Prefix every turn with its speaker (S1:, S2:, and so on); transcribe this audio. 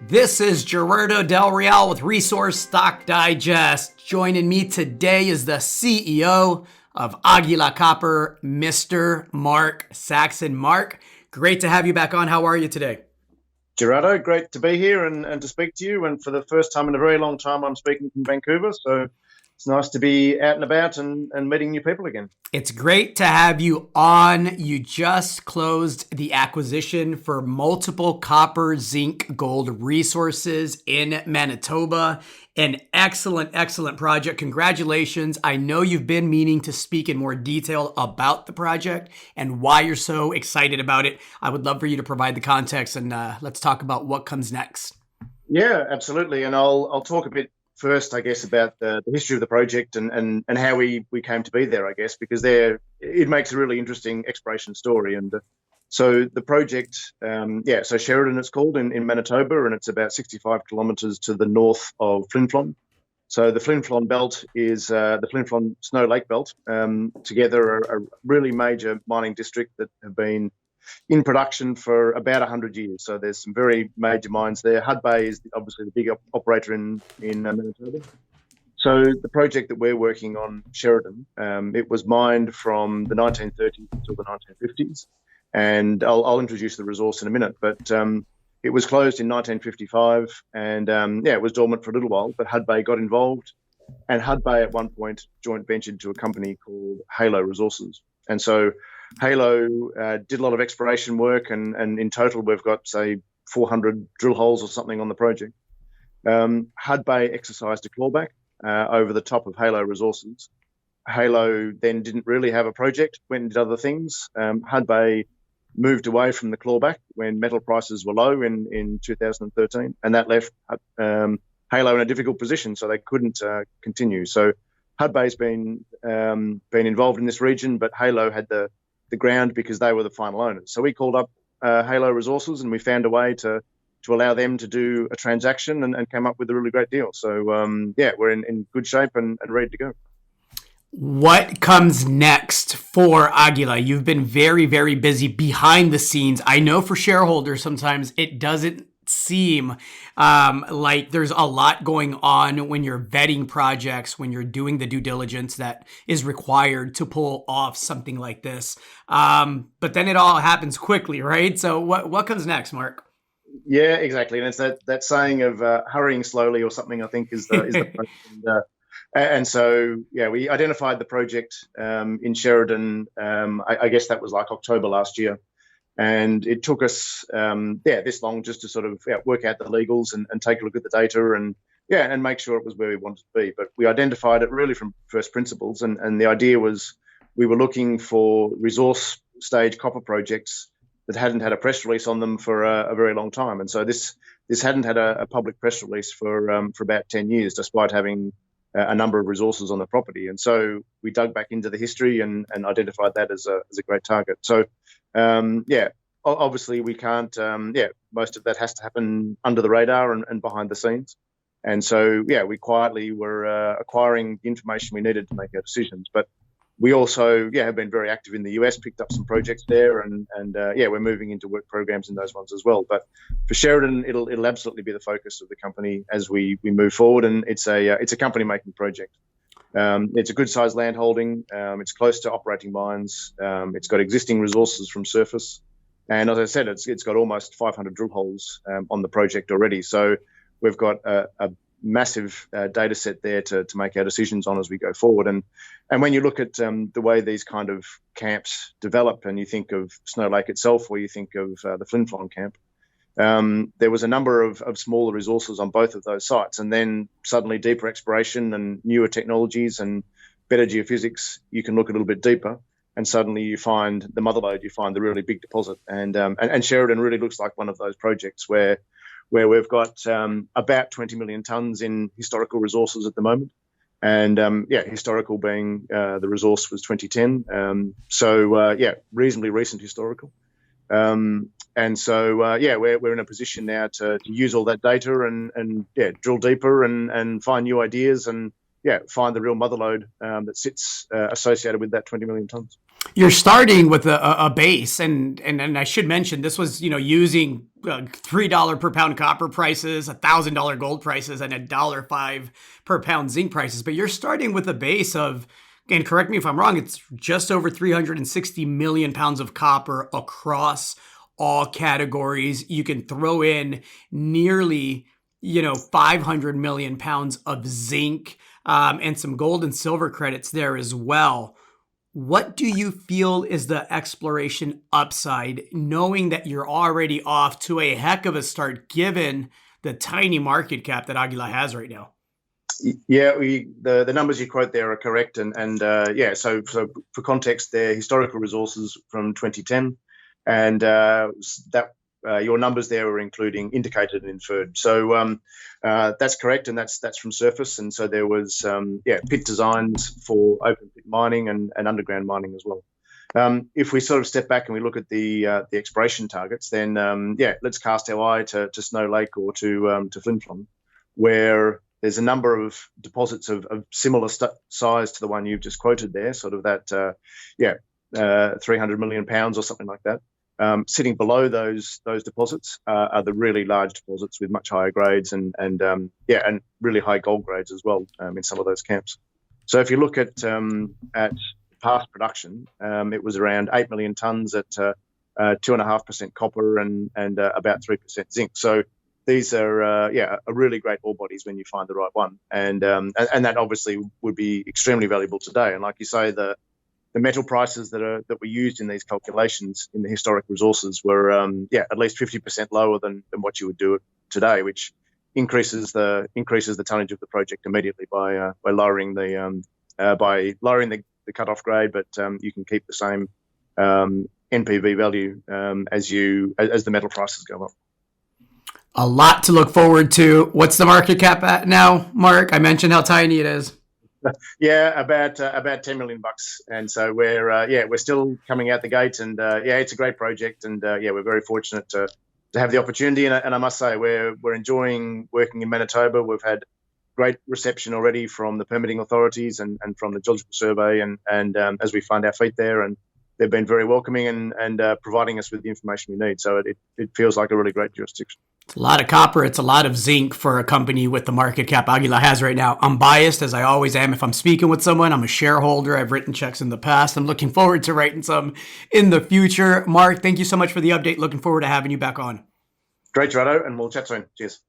S1: This is Gerardo Del Real with Resource Stock Digest. Joining me today is the CEO of Aguila Copper, Mr. Mark Saxon. Mark, great to have you back on. How are you today?
S2: Gerardo, great to be here and to speak to you. And for the first time in a very long time, I'm speaking from Vancouver. So it's nice to be out and about and meeting new people again.
S1: It's great to have you on. You just closed the acquisition for multiple copper, zinc, gold resources in Manitoba. An excellent project. Congratulations. I know you've been meaning to speak in more detail about the project and why you're so excited about it. I would love for you to provide the context and let's talk about what comes next.
S2: Yeah, absolutely. And I'll talk a bit first, I guess, about the history of the project and how we came to be there, I guess, because it makes a really interesting exploration story. And so the project, so Sheridan it's called in Manitoba, and it's about 65 kilometres to the north of Flin Flon. So the Flin Flon belt is the Flin Flon Snow Lake belt, together a really major mining district that have been in production for about 100 years. So there's some very major mines there. Hudbay is obviously the big operator in Manitoba. So the project that we're working on, Sheridan, it was mined from the 1930s until the 1950s. And I'll introduce the resource in a minute. But it was closed in 1955 and it was dormant for a little while, but Hudbay got involved. And Hudbay at one point joint ventured to a company called Halo Resources. And so Halo did a lot of exploration work, and in total we've got, say, 400 drill holes or something on the project. Hudbay exercised a clawback over the top of Halo Resources. Halo then didn't really have a project, went and did other things. Hudbay moved away from the clawback when metal prices were low in 2013, and that left Halo in a difficult position, so they couldn't continue. So Hudbay's been involved in this region, but Halo had the ground because they were the final owners. So we called up Halo Resources and we found a way to allow them to do a transaction and came up with a really great deal. So we're in good shape and ready to go.
S1: What comes next for Aguila? You've been very, very busy behind the scenes. I know for shareholders, sometimes it doesn't seem like there's a lot going on when you're vetting projects, when you're doing the due diligence that is required to pull off something like this. But then it all happens quickly, right? So what comes next, Mark?
S2: Yeah, exactly. And it's that saying of hurrying slowly or something, I think is the and so, we identified the project in Sheridan. I guess that was like October last year. And it took us, this long just to sort of work out the legals and take a look at the data and make sure it was where we wanted to be. But we identified it really from first principles. And the idea was we were looking for resource stage copper projects that hadn't had a press release on them for a very long time. And so this hadn't had a public press release for about 10 years, despite having a number of resources on the property. And so we dug back into the history and identified that as a great target. So, obviously we can't, most of that has to happen under the radar and behind the scenes. And so, we quietly were acquiring the information we needed to make our decisions. But we also, have been very active in the US, picked up some projects there, and we're moving into work programs in those ones as well. But for Sheridan, it'll absolutely be the focus of the company as we move forward, and it's a company making project. It's a good sized land holding. It's close to operating mines. It's got existing resources from surface, and as I said, it's got almost 500 drill holes on the project already. So we've got a massive data set there to make our decisions on as we go forward. And when you look at the way these kind of camps develop, and you think of Snow Lake itself, or you think of the Flin Flon camp, there was a number of smaller resources on both of those sites, and then suddenly deeper exploration and newer technologies and better geophysics, you can look a little bit deeper, and suddenly you find the motherlode, you find the really big deposit. And Sheridan really looks like one of those projects where we've got about 20 million tonnes in historical resources at the moment. And historical being the resource was 2010. Reasonably recent historical. And so, we're in a position now to use all that data and drill deeper and find new ideas and find the real mother lode that sits associated with that 20 million tons.
S1: You're starting with a base, and I should mention this was using $3 per pound copper prices, $1,000 gold prices, and $1.05 per pound zinc prices. But you're starting with a base of, and correct me if I'm wrong, it's just over 360 million pounds of copper across all categories. You can throw in nearly 500 million pounds of zinc and some gold and silver credits there as well. What do you feel is the exploration upside, knowing that you're already off to a heck of a start given the tiny market cap that Aguila has right now?
S2: Yeah, the numbers you quote there are correct, so for context, they're historical resources from 2010, and your numbers there are including indicated and inferred. So that's correct, and that's from surface. And so there was pit designs for open pit mining and underground mining as well. If we sort of step back and we look at the exploration targets, then let's cast our eye to Snow Lake or to Flin Flon, where there's a number of deposits of similar size to the one you've just quoted there, sort of that 300 million pounds or something like that. Sitting below those deposits are the really large deposits with much higher grades and really high gold grades as well in some of those camps. So if you look at past production, it was around 8 million tons at 2.5% copper and about 3% zinc. So these are really great ore bodies when you find the right one, and that obviously would be extremely valuable today. And like you say, the metal prices that were used in these calculations in the historic resources were at least 50% lower than what you would do today, which increases the tonnage of the project immediately by lowering the cutoff grade, but you can keep the same NPV value as the metal prices go up.
S1: A lot to look forward to. What's the market cap at now, Mark? I mentioned how tiny it is.
S2: Yeah, about $10 million, and so we're still coming out the gate, and it's a great project, and we're very fortunate to have the opportunity, and I must say we're enjoying working in Manitoba. We've had great reception already from the permitting authorities and from the geological survey, and as we find our feet there, and they've been very welcoming and providing us with the information we need. So it feels like a really great jurisdiction.
S1: It's a lot of copper. It's a lot of zinc for a company with the market cap Aguila has right now. I'm biased, as I always am. If I'm speaking with someone, I'm a shareholder. I've written checks in the past. I'm looking forward to writing some in the future. Mark, thank you so much for the update. Looking forward to having you back on.
S2: Great, Gerardo, and we'll chat soon. Cheers.